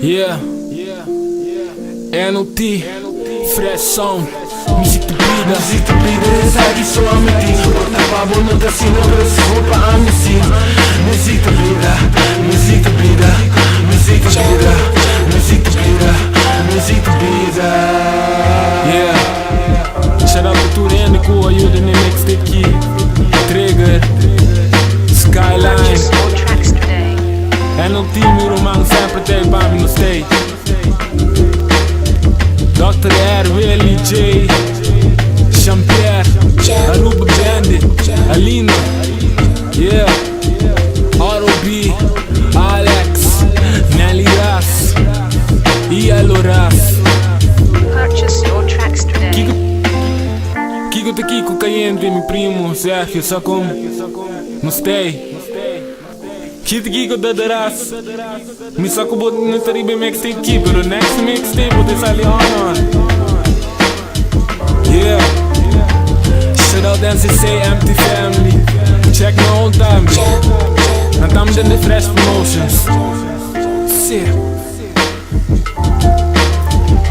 Yeah, NLT, Fresh Sound, muziek te bieden. Muziek te bieden is eigenlijk zo aan mijn ding. Porta pabo no te zien, no te schoppen aan mijn zin. Muziek te bieden, muziek te bieden, muziek te bieden, muziek te bieden, muziek te bieden. Yeah, shout out to Turende que ajuda no mixtape aqui. Trigger, Skyline, NLT, meu irmão, sempre tem para mim no stage. Dr. R, Willie J, Jean-Pierre, Aruba Bandit, Alina, yeah, R.O.B, Alex, Nelly Ras, Yellow Ras. Purchase your tracks today. Kiko te Kiko Cayente, meu primo, Sérgio, só como, no stay. Kiko da Ras, me só como no taribe mixtape aqui, pero next mixtape vou deixar ali on. Yeah, shout out NCC, Empty Family, check no old time, now estamos dentro de Fresh Promotions.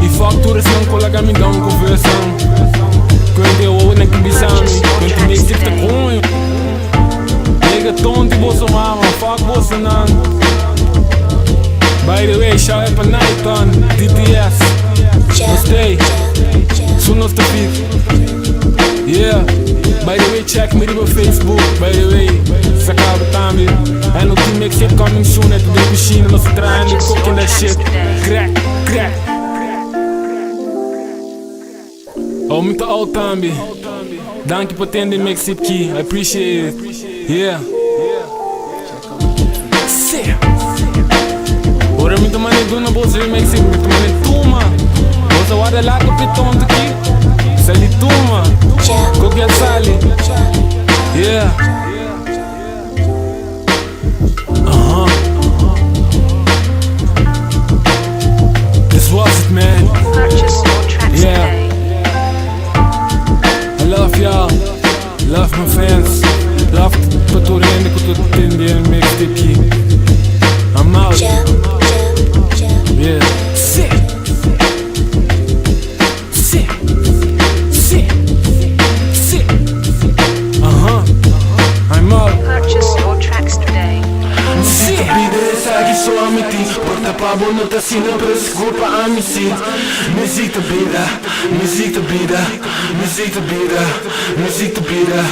E facturas não colega me dá uma conversão. Quando eu ouço na Kibisami, quando me existe cunho. Nigga tonto e bolso mama, fuck bolso não. By the way, shout out pra Nighton, DTS, gostei, Sunos the Fit. Yeah, by the way, check me no Facebook, by the way, sacava também. And the team mixtape coming soon at the machine, nós trying to cooking that shit. Crack, crack. Oh, muito old também. Dank por atender mixtape aqui, I appreciate it. Yeah. Ora muito mané dona bolsa de mixtape, muito mané tuma. Bolsa guarda lá com pitão aqui. Sali tuma. Coquel sali. Yeah. This was it, man. Purchase your tracks today. I love y'all, love my fans, love pra Turende que eu tô entendendo mixtape aqui. I'm out. Yeah. Sick. I'm out. Purchase your tracks today. Muziek te bieden is eigenlijk zo aan mijn ding. Porta pabo no te zien, no te schoppen aan mijn zin. Muziek te bieden, muziek te bieden, muziek te bieden, muziek te bieden.